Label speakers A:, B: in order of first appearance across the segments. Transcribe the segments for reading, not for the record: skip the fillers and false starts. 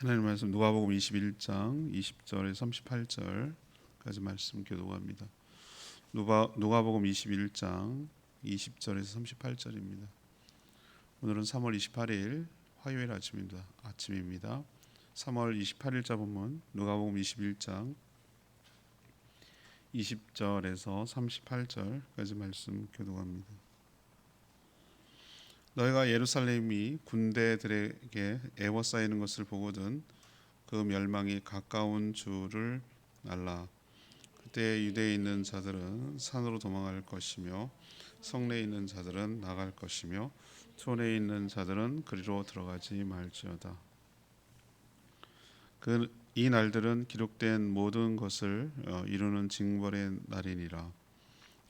A: 하나님 말씀 누가복음 21장 20절에서 38절까지 말씀 교독합니다. 누가복음 21장 20절에서 38절입니다. 오늘은 3월 28일 화요일 아침입니다. 3월 28일자 본문 누가복음 21장 20절에서 38절까지 말씀 교독합니다. 너희가 예루살렘이 군대들에게 애워싸이는 것을 보거든 그 멸망이 가까운 줄을 알라. 그때 유대에 있는 자들은 산으로 도망할 것이며 성내에 있는 자들은 나갈 것이며 촌에 있는 자들은 그리로 들어가지 말지어다. 이 날들은 기록된 모든 것을 이루는 징벌의 날이니라.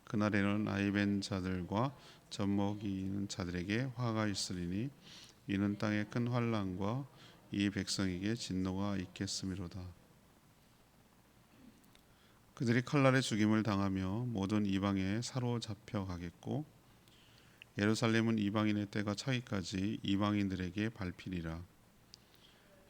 A: 그날에는 아이벤 자들과 젖먹이는 자들에게 화가 있으리니 이는 땅에 큰 환난과 이 백성에게 진노가 있겠음이로다. 그들이 칼날에 죽임을 당하며 모든 이방에 사로잡혀 가겠고 예루살렘은 이방인의 때가 차기까지 이방인들에게 밟히리라.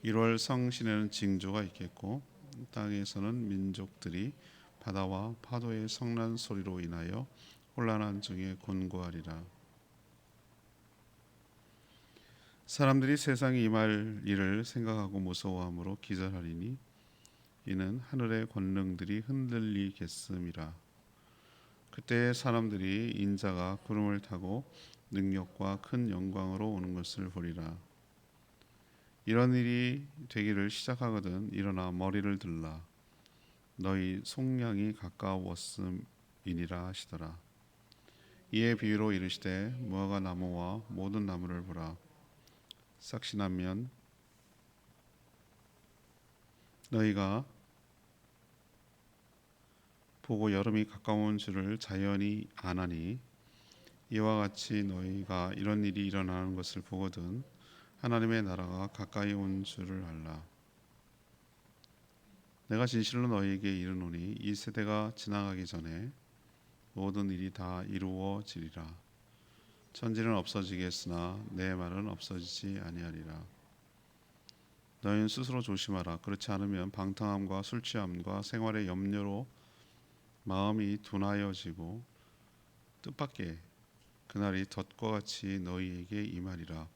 A: 1월 성신에는 징조가 있겠고 땅에서는 민족들이 바다와 파도의 성난 소리로 인하여 혼란한 중에 곤고하리라. 사람들이 세상에 임할 일을 생각하고 무서워함으로 기절하리니 이는 하늘의 권능들이 흔들리겠음이라. 그때 사람들이 인자가 구름을 타고 능력과 큰 영광으로 오는 것을 보리라. 이런 일이 되기를 시작하거든 일어나 머리를 들라. 너희 속량이 가까웠음이니라 하시더라. 이에 비유로 이르시되 무화과 나무와 모든 나무를 보라. 싹신하면 너희가 보고 여름이 가까운 줄을 자연히 아나니 이와 같이 너희가 이런 일이 일어나는 것을 보거든 하나님의 나라가 가까이 온 줄을 알라. 내가 진실로 너희에게 이르노니 이 세대가 지나가기 전에 모든 일이 다 이루어지리라. 천지는 없어지겠으나 내 말은 없어지지 아니하리라. 너희는 스스로 조심하라. 그렇지 않으면 방탕함과 술 취함과 생활의 염려로 마음이 둔하여지고 뜻밖의 그날이 덫과 같이 너희에게 임하리라.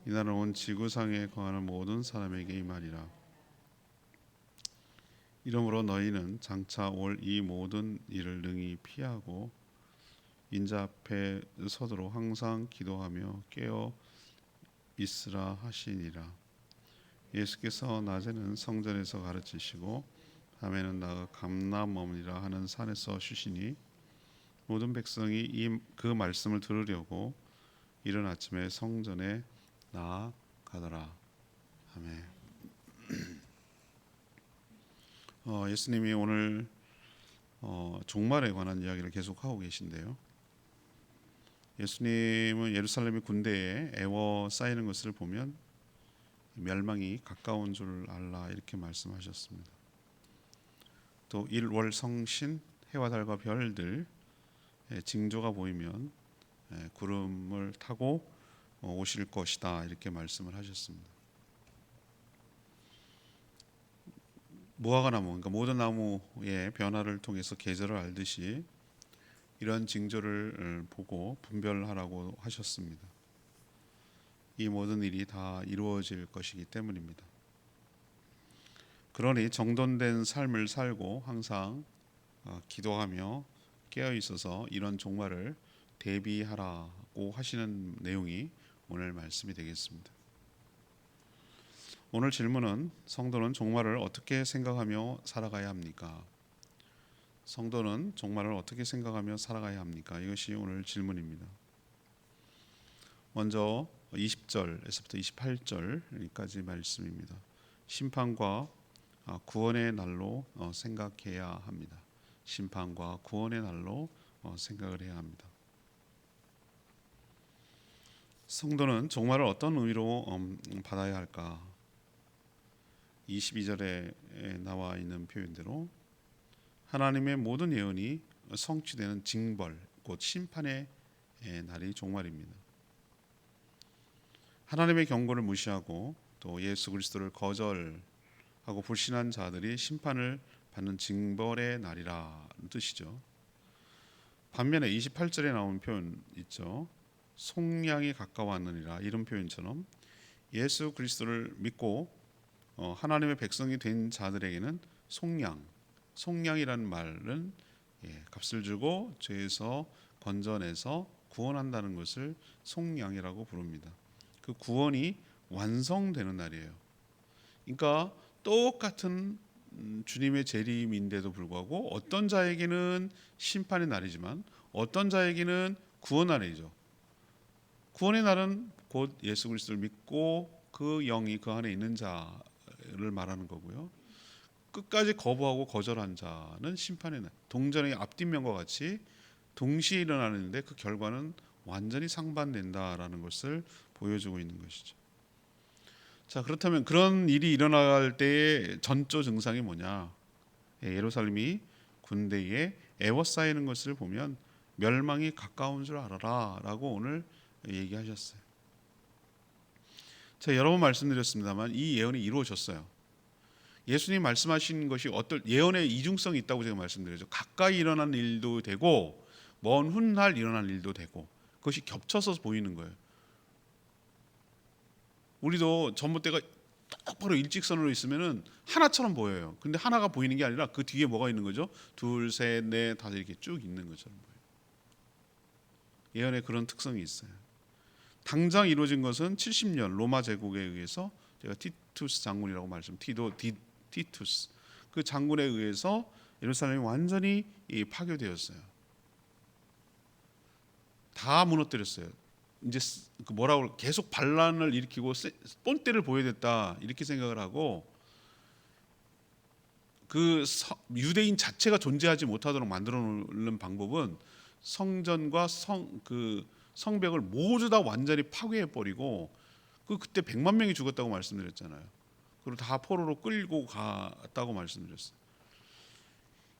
A: 이날은 온 지구상에 거하는 모든 사람에게 임하리라. 이러므로 너희는 장차 올 이 모든 일을 능히 피하고 인자 앞에 서도록 항상 기도하며 깨어 있으라 하시니라. 예수께서 낮에는 성전에서 가르치시고 밤에는 나가 감람원이라 하는 산에서 쉬시니 모든 백성이 그 말씀을 들으려고 이른 아침에 성전에 나아가더라. 아멘. 예수님이 오늘 종말에 관한 이야기를 계속하고 계신데요. 예수님은 예루살렘의 군대에 애워싸이는 것을 보면 멸망이 가까운 줄 알라 이렇게 말씀하셨습니다. 또 1월 성신 해와 달과 별들 징조가 보이면 구름을 타고 오실 것이다 이렇게 말씀을 하셨습니다. 무화과 나무, 그러니까 모든 나무의 변화를 통해서 계절을 알듯이 이런 징조를 보고 분별하라고 하셨습니다. 이 모든 일이 다 이루어질 것이기 때문입니다. 그러니 정돈된 삶을 살고 항상 기도하며 깨어 있어서 이런 종말을 대비하라고 하시는 내용이 오늘 말씀이 되겠습니다. 오늘 질문은 성도는 종말을 어떻게 생각하며 살아가야 합니까? 성도는 종말을 어떻게 생각하며 살아가야 합니까? 이것이 오늘 질문입니다. 먼저 20절에서부터 28절까지 말씀입니다. 심판과 구원의 날로 생각해야 합니다. 심판과 구원의 날로 생각을 해야 합니다. 성도는 종말을 어떤 의미로 받아야 할까? 22절에 나와 있는 표현대로 하나님의 모든 예언이 성취되는 징벌, 곧 심판의 날이 종말입니다. 하나님의 경고를 무시하고 또 또 예수 그리스도를 거절하고 불신한 자들이 심판을 받는 징벌의 날이라는 뜻이죠. 반면에 28절에 나온 표현 있죠. 속량이 가까웠느니라, 이런 표현처럼 예수 그리스도를 믿고 하나님의 백성이 된 자들에게는 속량이라는 말은 값을 주고 죄에서 건져내서 구원한다는 것을 속량이라고 부릅니다. 그 구원이 완성되는 날이에요. 그러니까 똑같은 주님의 재림인데도 불구하고 어떤 자에게는 심판의 날이지만 어떤 자에게는 구원 날이죠. 구원의 날은 곧 예수 그리스도를 믿고 그 영이 그 안에 있는 자를 말하는 거고요. 끝까지 거부하고 거절한 자는 심판의 날, 동전의 앞뒷면과 같이 동시에 일어나는데 그 결과는 완전히 상반된다라는 것을 보여주고 있는 것이죠. 자, 그렇다면 그런 일이 일어날 때의 전조 증상이 뭐냐? 예루살렘이 군대에 에워싸이는 것을 보면 멸망이 가까운 줄 알아라 라고 오늘 얘기하셨어요. 제가 여러 번 말씀드렸습니다만 이 예언이 이루어졌어요. 예수님 말씀하신 것이 어떤 예언의 이중성이 있다고 제가 말씀드렸죠. 가까이 일어난 일도 되고 먼 훗날 일어난 일도 되고, 그것이 겹쳐서 보이는 거예요. 우리도 전봇대가 똑바로 일직선으로 있으면은 하나처럼 보여요. 근데 하나가 보이는 게 아니라 그 뒤에 뭐가 있는 거죠? 둘, 셋, 넷, 다섯 이렇게 쭉 있는 것처럼 보여요. 예언에 그런 특성이 있어요. 당장 이루어진 것은 70년 로마 제국에 의해서, 제가 티투스 장군이라고 티투스 그 장군에 의해서 예루살렘이 완전히 파괴되었어요. 다 무너뜨렸어요. 이제 뭐라고 계속 반란을 일으키고 본때를 보여댔다 이렇게 생각을 하고, 그 유대인 자체가 존재하지 못하도록 만들어 놓는 방법은 성전과 성벽을 모두 다 완전히 파괴해 버리고, 그때 100만 명이 죽었다고 말씀드렸잖아요. 그리고 다 포로로 끌고 갔다고 말씀드렸어요.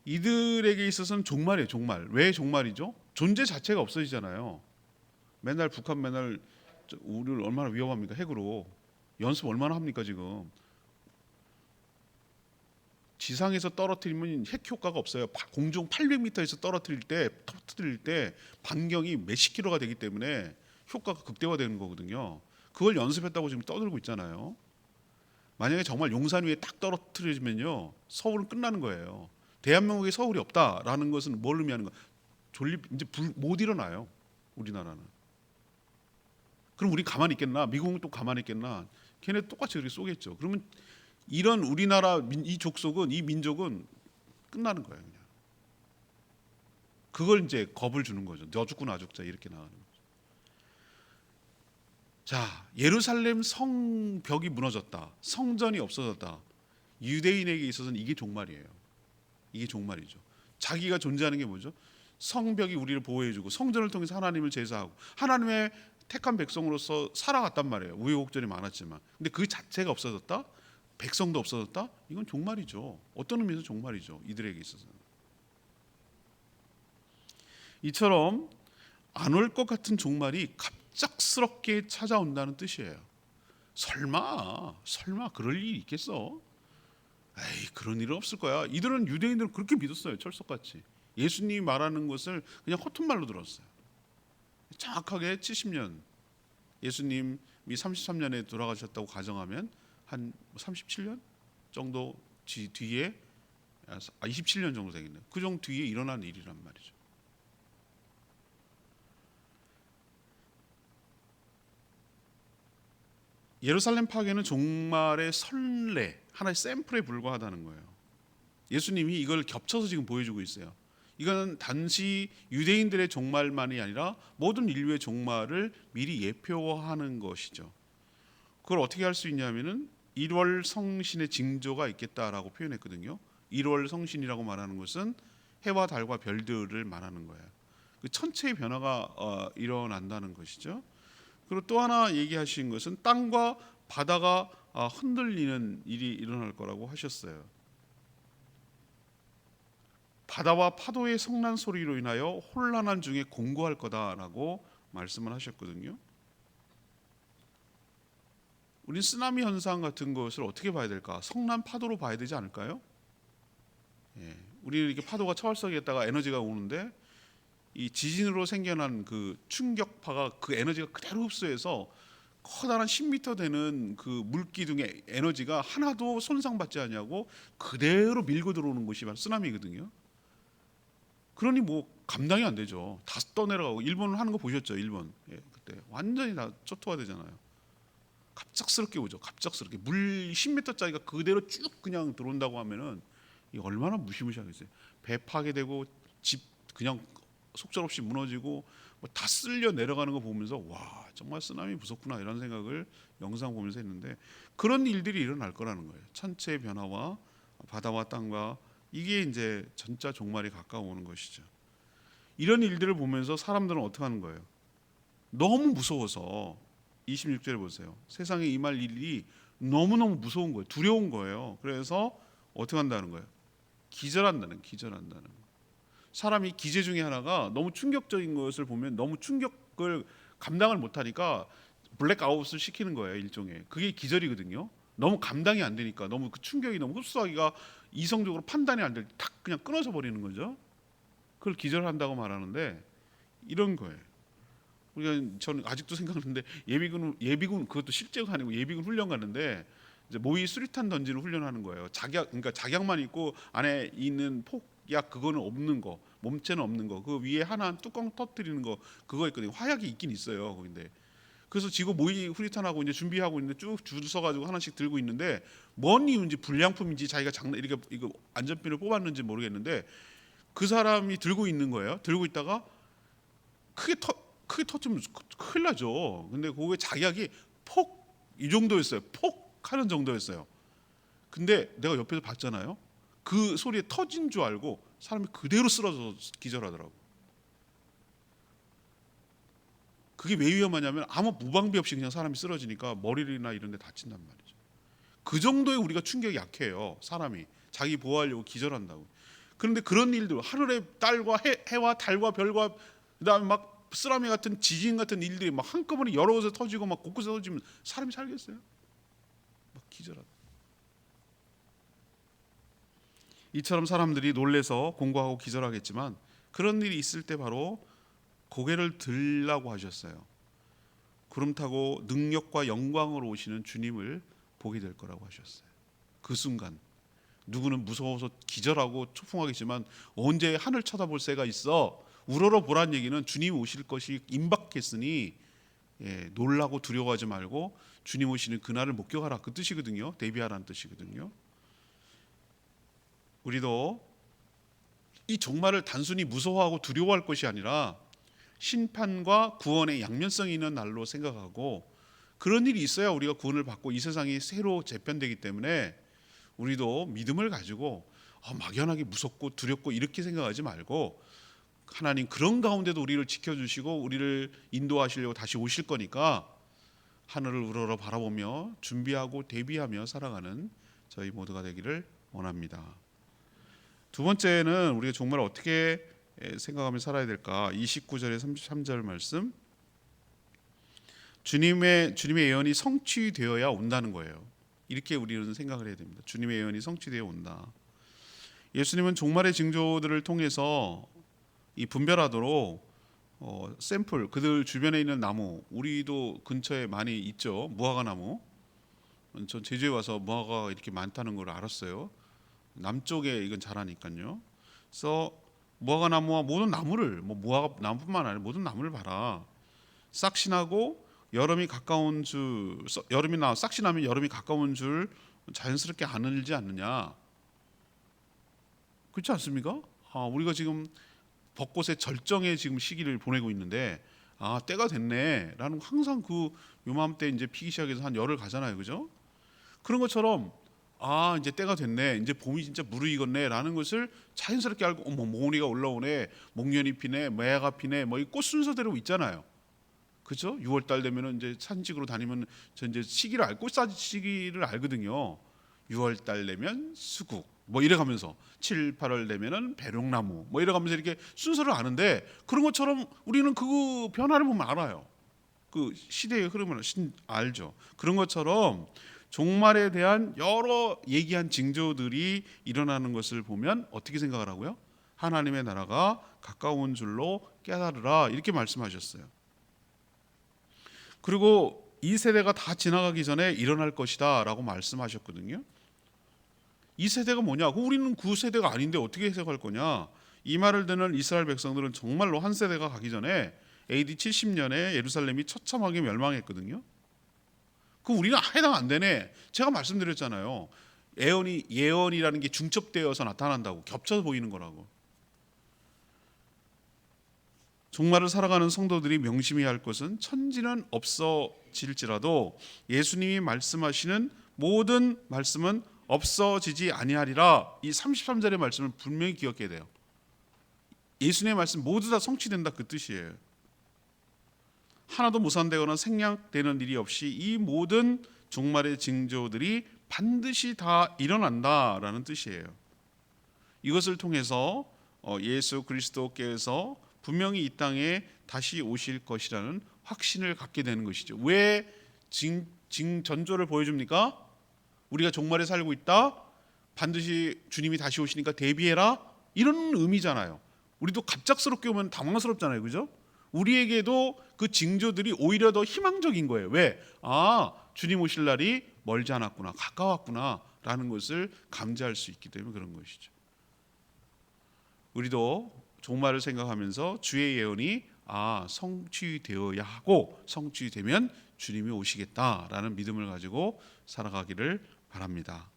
A: 이들에게 있어서는 종말이에요. 종말. 왜 종말이죠? 존재 자체가 없어지잖아요. 맨날 북한 우리를 얼마나 위협합니까? 핵으로 연습 얼마나 합니까 지금? 지상에서 떨어뜨리면 핵 효과가 없어요. 공중 800m에서 터뜨릴 때 반경이 몇십 킬로가 되기 때문에 효과가 극대화되는 거거든요. 그걸 연습했다고 지금 떠들고 있잖아요. 만약에 정말 용산 위에 딱 떨어뜨려지면요, 서울은 끝나는 거예요. 대한민국에 서울이 없다라는 것은 뭘 의미하는 거? 이제 못 일어나요. 우리나라는. 그럼 우리 가만히 있겠나? 미국은 또 가만히 있겠나? 걔네 똑같이 그렇게 쏘겠죠. 그러면 이런 우리나라 이 족속은, 이 민족은 끝나는 거예요. 그냥. 그걸 이제 겁을 주는 거죠. 너 죽고 나 죽자 이렇게 나가는 거죠. 자, 예루살렘 성벽이 무너졌다. 성전이 없어졌다. 유대인에게 있어서는 이게 종말이에요. 이게 종말이죠. 자기가 존재하는 게 뭐죠? 성벽이 우리를 보호해주고 성전을 통해서 하나님을 제사하고 하나님의 택한 백성으로서 살아갔단 말이에요. 우여곡절이 많았지만. 근데 그 자체가 없어졌다? 백성도 없어졌다? 이건 종말이죠. 어떤 의미에서 종말이죠. 이들에게 있어서는. 이처럼 안 올 것 같은 종말이 갑작스럽게 찾아온다는 뜻이에요. 설마 그럴 일이 있겠어? 에이, 그런 일은 없을 거야. 이들은, 유대인들은 그렇게 믿었어요. 철석같이. 예수님이 말하는 것을 그냥 허튼 말로 들었어요. 정확하게 70년, 예수님이 33년에 돌아가셨다고 가정하면 한 37년 정도 뒤에, 27년 정도 되겠네요. 그 정도 뒤에 일어난 일이란 말이죠. 예루살렘 파괴는 종말의 선례, 하나의 샘플에 불과하다는 거예요. 예수님이 이걸 겹쳐서 지금 보여주고 있어요. 이거는 단지 유대인들의 종말만이 아니라 모든 인류의 종말을 미리 예표하는 것이죠. 그걸 어떻게 할 수 있냐면은 1월 성신의 징조가 있겠다라고 표현했거든요. 1월 성신이라고 말하는 것은 해와 달과 별들을 말하는 거예요. 그 천체의 변화가 일어난다는 것이죠. 그리고 또 하나 얘기하신 것은 땅과 바다가 흔들리는 일이 일어날 거라고 하셨어요. 바다와 파도의 성난 소리로 인하여 혼란한 중에 공고할 거다라고 말씀을 하셨거든요. 우린 쓰나미 현상 같은 것을 어떻게 봐야 될까? 성난 파도로 봐야 되지 않을까요? 예, 우리는 이렇게 파도가 차월석에다가 에너지가 오는데 이 지진으로 생겨난 그 충격파가 그 에너지가 그대로 흡수해서 커다란 10m 되는 그 물기둥의 에너지가 하나도 손상받지 않냐고 그대로 밀고 들어오는 것이 바로 쓰나미거든요. 그러니 뭐 감당이 안 되죠. 다 떠내려가고. 일본 하는 거 보셨죠? 일본. 예, 그때 완전히 다 초토화되잖아요. 갑작스럽게 오죠. 갑작스럽게 물 10m짜리가 그대로 쭉 그냥 들어온다고 하면은 이 얼마나 무시무시하겠어요. 배 파괴되고 집 그냥 속절없이 무너지고 뭐 다 쓸려 내려가는 거 보면서 와 정말 쓰나미 무섭구나 이런 생각을 영상 보면서 했는데 그런 일들이 일어날 거라는 거예요. 천체의 변화와 바다와 땅과 이게 이제 진짜 종말이 가까워오는 것이죠. 이런 일들을 보면서 사람들은 어떻게 하는 거예요? 너무 무서워서 26절에 보세요. 세상에 임할 일이 너무너무 무서운 거예요. 두려운 거예요. 그래서 어떻게 한다는 거예요? 기절한다는 거예요. 사람이 기제 중에 하나가 너무 충격적인 것을 보면 너무 충격을 감당을 못하니까 블랙아웃을 시키는 거예요. 일종의 그게 기절이거든요. 너무 감당이 안 되니까 너무 그 충격이 너무 흡수하기가 이성적으로 판단이 안 될 때 탁 그냥 끊어져 버리는 거죠. 그걸 기절한다고 말하는데 이런 거예요. 우리가 저는 아직도 생각하는데 예비군 그것도 실제가 아니고 예비군 훈련 가는데 이제 모의 수리탄 던지는 훈련하는 거예요. 그러니까 작약만 있고 안에 있는 폭약 그거는 없는 거, 몸체는 없는 거, 그 위에 하나 뚜껑 터뜨리는 거 그거 있거든요. 화약이 있긴 있어요. 근데 그래서 지금 모의 수리탄하고 이제 준비하고 있는데 쭉 줄 서가지고 하나씩 들고 있는데 뭔 이유인지 불량품인지 자기가 이렇게 이거 안전핀을 뽑았는지 모르겠는데 그 사람이 들고 있는 거예요. 들고 있다가 크게 터지면 큰일 나죠. 근데 그게 작약이 폭 이 정도였어요. 폭 하는 정도였어요. 근데 내가 옆에서 봤잖아요. 그 소리에 터진 줄 알고 사람이 그대로 쓰러져서 기절하더라고. 그게 왜 위험하냐면 아무 무방비 없이 그냥 사람이 쓰러지니까 머리나 이런 데 다친단 말이죠. 그 정도의 우리가 충격이 약해요. 사람이 자기 보호하려고 기절한다고. 그런데 그런 일들 하늘의 달과 해와 달과 별과 그다음에 막 쓰나미 같은 지진 같은 일들이 막 한꺼번에 여러 곳에 터지고 막 곳곳에 터지면 사람이 살겠어요? 막 기절하다. 이처럼 사람들이 놀래서 공고하고 기절하겠지만 그런 일이 있을 때 바로 고개를 들라고 하셨어요. 구름 타고 능력과 영광으로 오시는 주님을 보게 될 거라고 하셨어요. 그 순간 누구는 무서워서 기절하고 초풍하겠지만 언제 하늘 쳐다볼 새가 있어? 우러러 보란 얘기는 주님 오실 것이 임박했으니 놀라고 두려워하지 말고 주님 오시는 그날을 목격하라 그 뜻이거든요. 대비하라는 뜻이거든요. 우리도 이 종말을 단순히 무서워하고 두려워할 것이 아니라 심판과 구원의 양면성이 있는 날로 생각하고 그런 일이 있어야 우리가 구원을 받고 이 세상이 새로 재편되기 때문에 우리도 믿음을 가지고 막연하게 무섭고 두렵고 이렇게 생각하지 말고 하나님 그런 가운데도 우리를 지켜주시고 우리를 인도하시려고 다시 오실 거니까 하늘을 우러러 바라보며 준비하고 대비하며 살아가는 저희 모두가 되기를 원합니다. 두 번째는 우리가 정말 어떻게 생각하며 살아야 될까? 29절에 33절 말씀 주님의 예언이 성취되어야 온다는 거예요. 이렇게 우리는 생각을 해야 됩니다. 주님의 예언이 성취되어 온다. 예수님은 종말의 징조들을 통해서 이 분별하도록 샘플 그들 주변에 있는 나무 우리도 근처에 많이 있죠. 무화과 나무. 전 제주에 와서 무화과가 이렇게 많다는 걸 알았어요. 남쪽에 이건 자라니까요. 그래서 무화과 나무와 모든 나무를 무화과 나무뿐만 아니라 모든 나무를 봐라. 싹시 나고 여름이 가까운 줄 싹시 나면 여름이 가까운 줄 자연스럽게 알지 않느냐. 그렇지 않습니까? 우리가 지금 벚꽃의 절정의 지금 시기를 보내고 있는데 때가 됐네라는 항상 그 요맘때 이제 피기 시작해서 한 열흘 가잖아요, 그죠? 그런 것처럼 이제 때가 됐네, 이제 봄이 진짜 무르익었네라는 것을 자연스럽게 알고 모리가 올라오네, 목련이 피네, 매화가 피네, 이 꽃 순서대로 있잖아요, 그죠? 6월달 되면은 이제 산직으로 다니면 저 이제 시기를 꽃사지 시기를 알거든요. 6월달 되면 수국. 이래가면서 7, 8월 되면은 배롱나무 이래가면서 이렇게 순서를 아는데 그런 것처럼 우리는 그 변화를 보면 알아요. 그 시대의 흐름을 알죠. 그런 것처럼 종말에 대한 여러 얘기한 징조들이 일어나는 것을 보면 어떻게 생각을 하고요? 하나님의 나라가 가까운 줄로 깨달으라 이렇게 말씀하셨어요. 그리고 이 세대가 다 지나가기 전에 일어날 것이다 라고 말씀하셨거든요. 이 세대가 뭐냐? 우리는 그 세대가 아닌데 어떻게 해석할 거냐? 이 말을 듣는 이스라엘 백성들은 정말로 한 세대가 가기 전에 AD 70년에 예루살렘이 처참하게 멸망했거든요. 그 우리는 해당 안 되네. 제가 말씀드렸잖아요. 예언이라는 게 중첩되어서 나타난다고, 겹쳐 보이는 거라고. 종말을 살아가는 성도들이 명심해야 할 것은 천지는 없어질지라도 예수님이 말씀하시는 모든 말씀은 없어지지 아니하리라. 이 33절의 말씀을 분명히 기억해야 돼요. 예수님의 말씀 모두 다 성취된다 그 뜻이에요. 하나도 무산되거나 생략되는 일이 없이 이 모든 종말의 징조들이 반드시 다 일어난다라는 뜻이에요. 이것을 통해서 예수 그리스도께서 분명히 이 땅에 다시 오실 것이라는 확신을 갖게 되는 것이죠. 왜 전조를 보여줍니까? 우리가 종말에 살고 있다. 반드시 주님이 다시 오시니까 대비해라. 이런 의미잖아요. 우리도 갑작스럽게 오면 당황스럽잖아요. 그죠? 우리에게도 그 징조들이 오히려 더 희망적인 거예요. 왜? 주님 오실 날이 멀지 않았구나, 가까웠구나 라는 것을 감지할 수 있기 때문에 그런 것이죠. 우리도 종말을 생각하면서 주의 예언이 성취되어야 하고 성취되면 주님이 오시겠다라는 믿음을 가지고 살아가기를 바랍니다.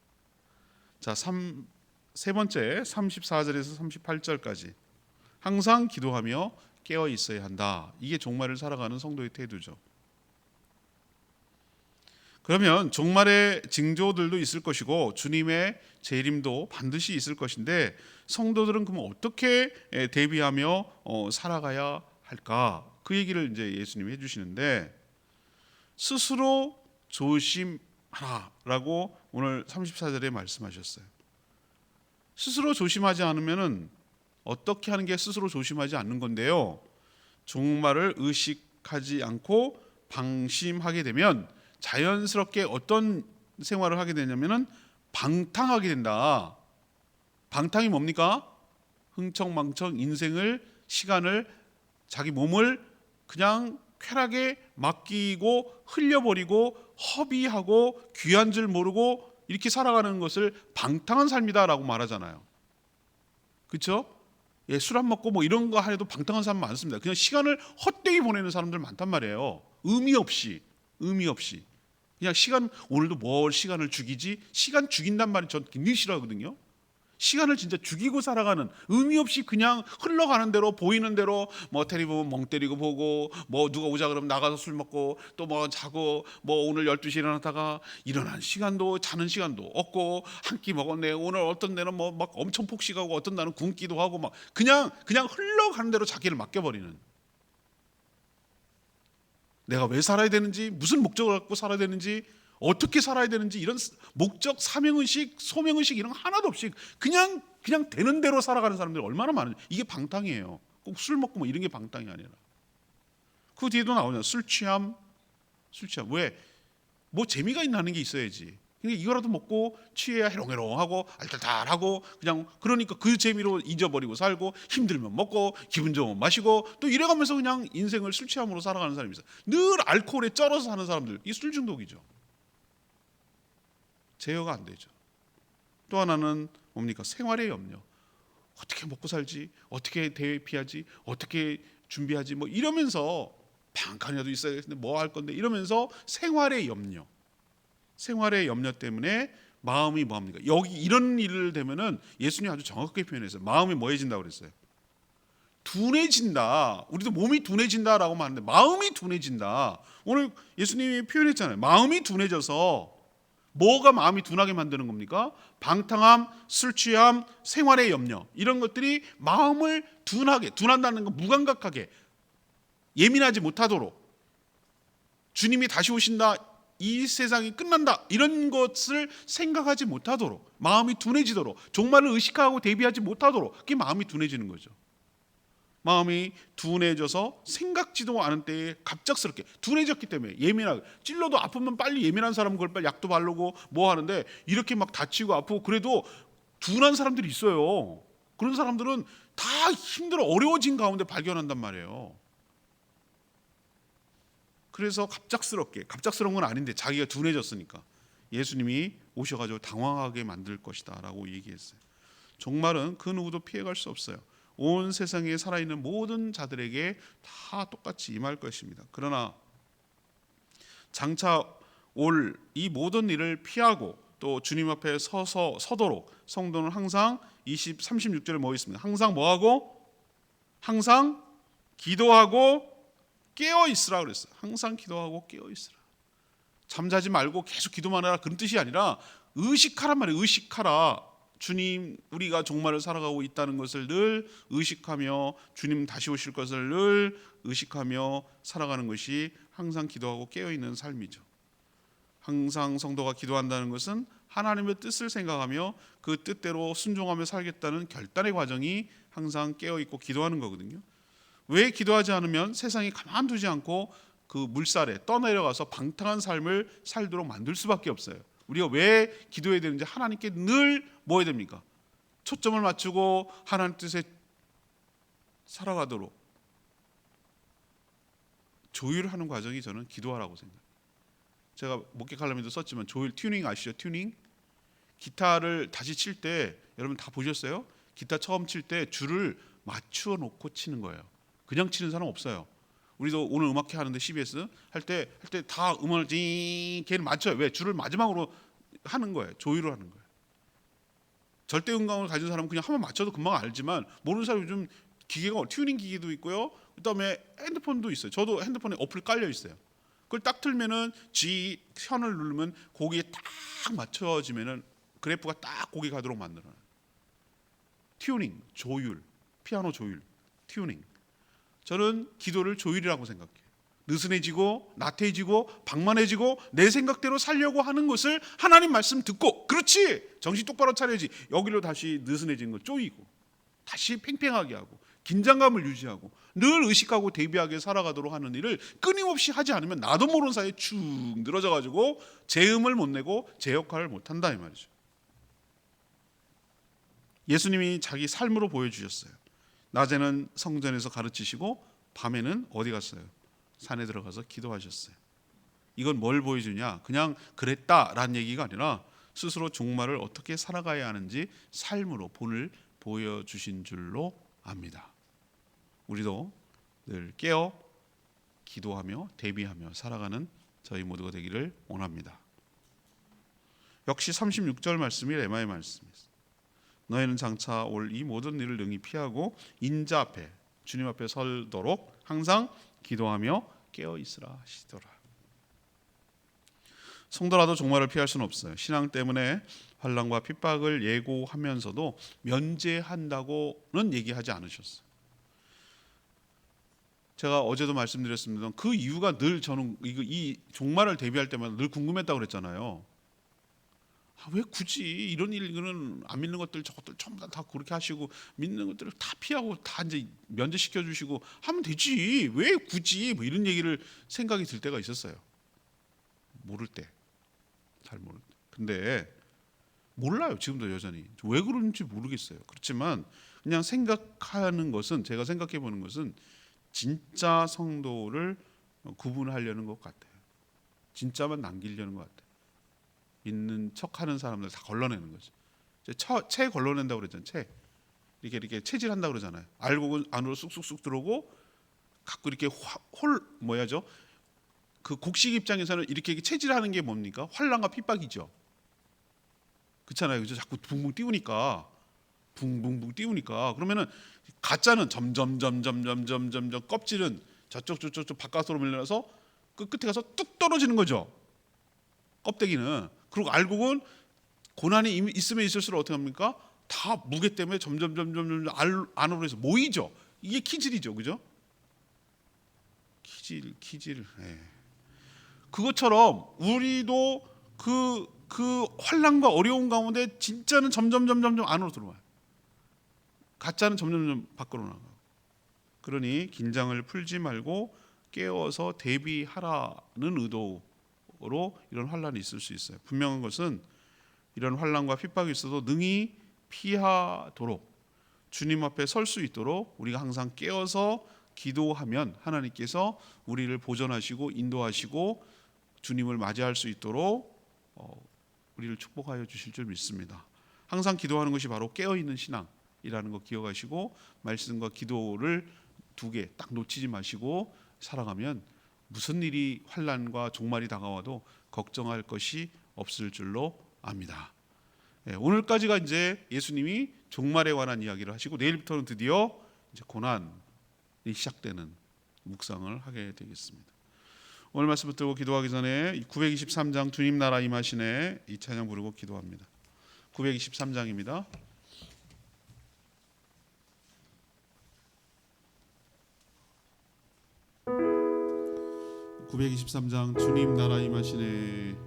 A: 자, 세 번째 34절에서 38절까지 항상 기도하며 깨어 있어야 한다. 이게 종말을 살아가는 성도의 태도죠. 그러면 종말의 징조들도 있을 것이고 주님의 재림도 반드시 있을 것인데 성도들은 그럼 어떻게 대비하며 살아가야 할까? 그 얘기를 이제 예수님이 해주시는데 스스로 조심하라라고 오늘 34절에 말씀하셨어요. 스스로 조심하지 않으면은 어떻게 하는 게 스스로 조심하지 않는 건데요. 종말을 의식하지 않고 방심하게 되면 자연스럽게 어떤 생활을 하게 되냐면은 방탕하게 된다. 방탕이 뭡니까? 흥청망청 인생을, 시간을, 자기 몸을 그냥 쾌락에 맡기고 흘려버리고 허비하고 귀한 줄 모르고 이렇게 살아가는 것을 방탕한 삶이다라고 말하잖아요. 그렇죠? 술 안 먹고 뭐 이런 거 해도 방탕한 사람 많습니다. 그냥 시간을 헛되이 보내는 사람들 많단 말이에요. 의미 없이 그냥 시간, 오늘도 뭘 시간을 죽이지? 시간 죽인단 말이 전 굉장히 싫어하거든요. 시간을 진짜 죽이고 살아가는, 의미 없이 그냥 흘러가는 대로 보이는 대로 뭐 테레비 보면 멍 때리고 보고, 뭐 누가 오자 그러면 나가서 술 먹고 또 뭐 자고, 뭐 오늘 12시에 일어났다가 일어난 시간도 자는 시간도 없고, 한 끼 먹었네, 오늘 어떤 데는 뭐 막 엄청 폭식하고 어떤 날은 굶기도 하고 막 그냥 흘러가는 대로 자기를 맡겨버리는, 내가 왜 살아야 되는지, 무슨 목적을 갖고 살아야 되는지, 어떻게 살아야 되는지 이런 목적, 사명의식, 소명의식 이런 거 하나도 없이 그냥 되는 대로 살아가는 사람들이 얼마나 많은지. 이게 방탕이에요. 꼭 술 먹고 뭐 이런 게 방탕이 아니라. 그 뒤에도 나오잖아요. 술 취함. 왜? 뭐 재미가 있는 게 있어야지. 그러니까 이거라도 먹고 취해야 해롱해롱하고 알딸딸하고 그냥, 그러니까 그 재미로 잊어버리고 살고, 힘들면 먹고 기분 좋으면 마시고 또 이래가면서 그냥 인생을 술 취함으로 살아가는 사람이 있어요. 늘 알코올에 쩔어서 사는 사람들, 이 술 중독이죠. 제어가 안 되죠. 또 하나는 뭡니까? 생활의 염려. 어떻게 먹고 살지? 어떻게 대피하지? 어떻게 준비하지? 뭐 이러면서 방칸이라도 있어야겠는데 뭐 할 건데 이러면서 생활의 염려. 생활의 염려 때문에 마음이 뭐합니까? 여기 이런 일을 되면은 예수님이 아주 정확하게 표현했어요. 마음이 뭐해진다고 그랬어요? 둔해진다. 우리도 몸이 둔해진다라고 하는데 마음이 둔해진다. 오늘 예수님이 표현했잖아요. 마음이 둔해져서, 뭐가 마음이 둔하게 만드는 겁니까? 방탕함, 술 취함, 생활의 염려, 이런 것들이 마음을 둔한다는 건 무감각하게, 예민하지 못하도록, 주님이 다시 오신다, 이 세상이 끝난다, 이런 것을 생각하지 못하도록, 마음이 둔해지도록, 종말을 의식하고 대비하지 못하도록, 그게 마음이 둔해지는 거죠. 마음이 둔해져서 생각지도 않은 때에 갑작스럽게 둔해졌기 때문에 예민하게 찔러도 아프면 빨리 예민한 사람은 그걸 빨리 약도 바르고 뭐 하는데 이렇게 막 다치고 아프고 그래도 둔한 사람들이 있어요. 그런 사람들은 다 힘들어 어려워진 가운데 발견한단 말이에요. 그래서 갑작스러운 건 아닌데 자기가 둔해졌으니까 예수님이 오셔가지고 당황하게 만들 것이다 라고 얘기했어요. 종말은 그 누구도 피해갈 수 없어요. 온 세상에 살아있는 모든 자들에게 다 똑같이 임할 것입니다. 그러나 장차 올 이 모든 일을 피하고 또 주님 앞에 서도록 성도는 항상 36절에 뭐 있습니다. 항상 뭐하고? 항상 기도하고 깨어 있으라 그랬어요. 항상 기도하고 깨어 있으라. 잠자지 말고 계속 기도만 해라 그런 뜻이 아니라 의식하란 말이에요. 의식하라. 주님 우리가 종말을 살아가고 있다는 것을 늘 의식하며 주님 다시 오실 것을 늘 의식하며 살아가는 것이 항상 기도하고 깨어있는 삶이죠. 항상 성도가 기도한다는 것은 하나님의 뜻을 생각하며 그 뜻대로 순종하며 살겠다는 결단의 과정이 항상 깨어있고 기도하는 거거든요. 왜 기도하지 않으면 세상이 가만두지 않고 그 물살에 떠내려가서 방탕한 삶을 살도록 만들 수밖에 없어요. 우리가 왜 기도해야 되는지 하나님께 늘 뭐 해야 됩니까? 초점을 맞추고 하나님 뜻에 살아가도록 조율하는 과정이 저는 기도하라고 생각해요. 제가 목회 칼럼에도 썼지만 조율 튜닝 아시죠? 튜닝. 기타를 다시 칠 때 여러분 다 보셨어요? 기타 처음 칠 때 줄을 맞추어 놓고 치는 거예요. 그냥 치는 사람 없어요. 우리도 오늘 음악회 하는데 CBS 할 때 다 음원을 걔는 맞춰요. 왜? 줄을 마지막으로 하는 거예요. 조율을 하는 거예요. 절대 음감을 가진 사람은 그냥 한번 맞춰도 금방 알지만 모르는 사람이 요즘 기계가 튜닝 기계도 있고요. 그다음에 핸드폰도 있어요. 저도 핸드폰에 어플이 깔려 있어요. 그걸 딱 틀면은 G 현을 누르면 거기에 딱 맞춰지면은 그래프가 딱 거기 가도록 만들어요. 튜닝, 조율, 피아노 조율, 튜닝. 저는 기도를 조율이라고 생각해요. 느슨해지고 나태해지고 방만해지고 내 생각대로 살려고 하는 것을 하나님 말씀 듣고 그렇지 정신 똑바로 차려야지 여기로 다시 느슨해지는 거 쪼이고 다시 팽팽하게 하고 긴장감을 유지하고 늘 의식하고 대비하게 살아가도록 하는 일을 끊임없이 하지 않으면 나도 모르는 사이에 축 늘어져 가지고 제 음을 못 내고 제 역할을 못 한다 이 말이죠. 예수님이 자기 삶으로 보여주셨어요. 낮에는 성전에서 가르치시고 밤에는 어디 갔어요? 산에 들어가서 기도하셨어요. 이건 뭘 보여주냐? 그냥 그랬다라는 얘기가 아니라 스스로 종말을 어떻게 살아가야 하는지 삶으로 본을 보여주신 줄로 압니다. 우리도 늘 깨어 기도하며 대비하며 살아가는 저희 모두가 되기를 원합니다. 역시 36절 말씀이 레마의 말씀입니다. 너희는 장차 올 이 모든 일을 능히 피하고 인자 앞에 주님 앞에 설도록 항상 기도하며 깨어 있으라 하시더라. 성도라도 종말을 피할 수는 없어요. 신앙 때문에 환난과 핍박을 예고하면서도 면제한다고는 얘기하지 않으셨어요. 제가 어제도 말씀드렸습니다. 그 이유가 늘 저는 이 종말을 대비할 때마다 늘 궁금했다고 그랬잖아요. 왜 굳이 이런 일은 안 믿는 것들 저것들 전부 다 그렇게 하시고 믿는 것들을 다 피하고 다 이제 면제시켜 주시고 하면 되지 왜 굳이 뭐 이런 얘기를 생각이 들 때가 있었어요. 모를 때, 잘 모를 때. 근데 몰라요. 지금도 여전히 왜 그런지 모르겠어요. 그렇지만 그냥 생각하는 것은 제가 생각해 보는 것은 진짜 성도를 구분하려는 것 같아요. 진짜만 남기려는 것 같아요. 있는 척하는 사람들 다 걸러내는 거죠. 채 걸러낸다고 그랬잖아요. 채 이렇게 체질한다 그러잖아요. 알고 안으로 쑥쑥쑥 들어오고 갖고 이렇게 뭐야죠? 그 곡식 입장에서는 이렇게 체질하는 게 뭡니까? 환난과 핍박이죠. 그렇잖아요. 그죠? 자꾸 붕붕 띄우니까 그러면은 가짜는 점점 껍질은 저쪽 바깥으로 밀려나서 그 끝에 가서 뚝 떨어지는 거죠. 껍데기는. 그리고 알곡은 고난이 있으면 있을수록 어떻게 합니까? 다 무게 때문에 점점 안으로 해서 모이죠. 이게 기질이죠, 그죠? 기질. 예. 그것처럼 우리도 그 환난과 어려운 가운데 진짜는 점점 안으로 들어와요. 가짜는 점점 밖으로 나가고. 그러니 긴장을 풀지 말고 깨어서 대비하라는 의도로 이런 환란이 있을 수 있어요. 분명한 것은 이런 환란과 핍박이 있어도 능히 피하도록 주님 앞에 설 수 있도록 우리가 항상 깨어서 기도하면 하나님께서 우리를 보존하시고 인도하시고 주님을 맞이할 수 있도록 우리를 축복하여 주실 줄 믿습니다. 항상 기도하는 것이 바로 깨어있는 신앙이라는 거 기억하시고 말씀과 기도를 두 개 딱 놓치지 마시고 살아가면 무슨 일이 환난과 종말이 다가와도 걱정할 것이 없을 줄로 압니다. 오늘까지가 이제 예수님이 종말에 관한 이야기를 하시고 내일부터는 드디어 이제 고난이 시작되는 묵상을 하게 되겠습니다. 오늘 말씀 붙들고 기도하기 전에 923장 주님 나라 임하시네 이 찬양 부르고 기도합니다. 923장입니다. (923장) 주님 나라 임하시네.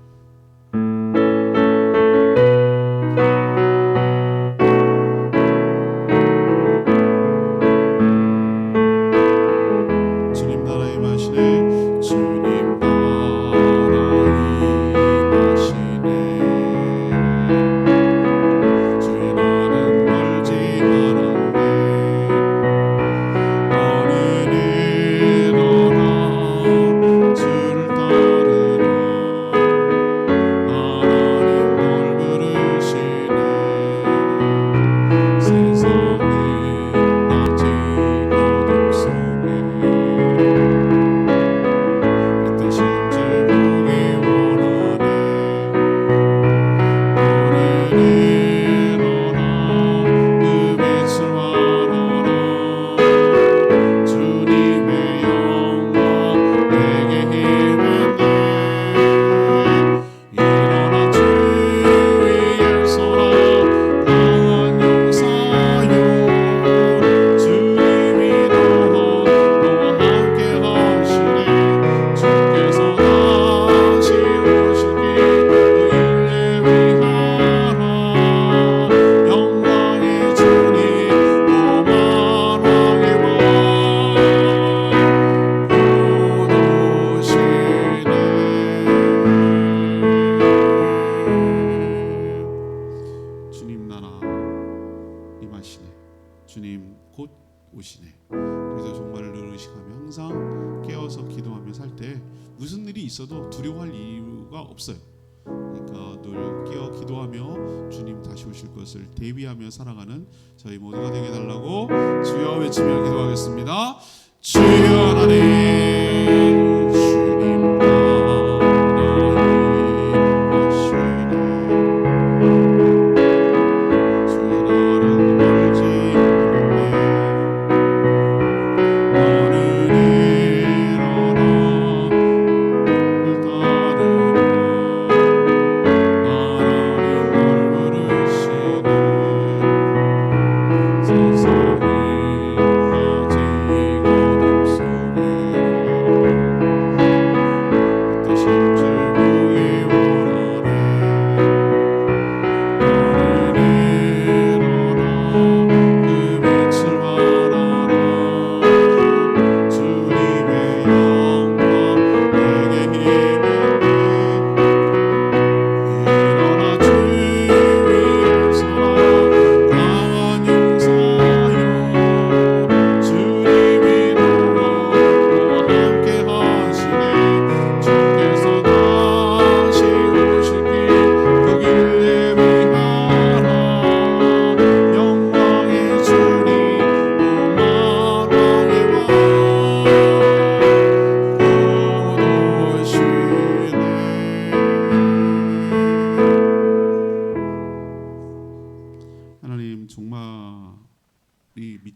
A: 주님 곧 오시네. 그래서 종말을 늘 의식하며 항상 깨어서 기도하며 살 때 무슨 일이 있어도 두려워할 이유가 없어요. 그러니까 늘 깨어 기도하며 주님 다시 오실 것을 대비하며 살아가는 저희 모두가 되게 해달라고 주여 외치며 기도하겠습니다. 주여 하나님 주님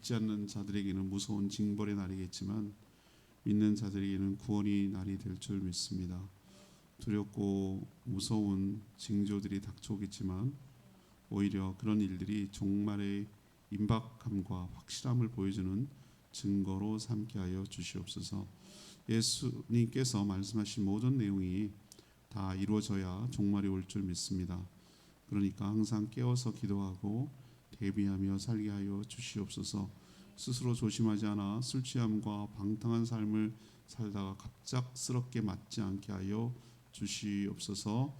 A: 믿지 않는 자들에게는 무서운 징벌의 날이겠지만 믿는 자들에게는 구원의 날이 될 줄 믿습니다. 두렵고 무서운 징조들이 닥쳐오겠지만 오히려 그런 일들이 종말의 임박함과 확실함을 보여주는 증거로 삼게 하여 주시옵소서. 예수님께서 말씀하신 모든 내용이 다 이루어져야 종말이 올 줄 믿습니다. 그러니까 항상 깨어서 기도하고 대비하며 살게 하여 주시옵소서. 스스로 조심하지 않아 술 취함과 방탕한 삶을 살다가 갑작스럽게 맞지 않게 하여 주시옵소서.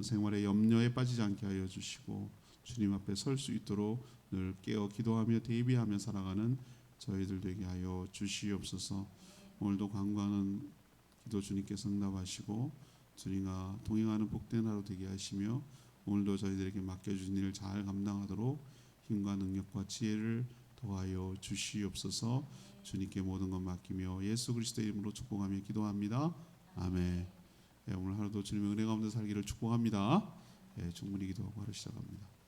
A: 생활에 염려에 빠지지 않게 하여 주시고 주님 앞에 설 수 있도록 늘 깨어 기도하며 대비하며 살아가는 저희들 되게 하여 주시옵소서. 오늘도 간구하는 기도 주님께서 응답하시고 주님과 동행하는 복된 하루 되게 하시며 오늘도 저희들에게 맡겨주신 일을 잘 감당하도록 힘과 능력과 지혜를 더하여 주시옵소서. 주님께 모든 것 맡기며 예수 그리스도의 이름으로 축복하며 기도합니다. 아멘. 오늘 하루도 주님의 은혜 가운데 살기를 축복합니다. 충분히 기도하고 하루 시작합니다.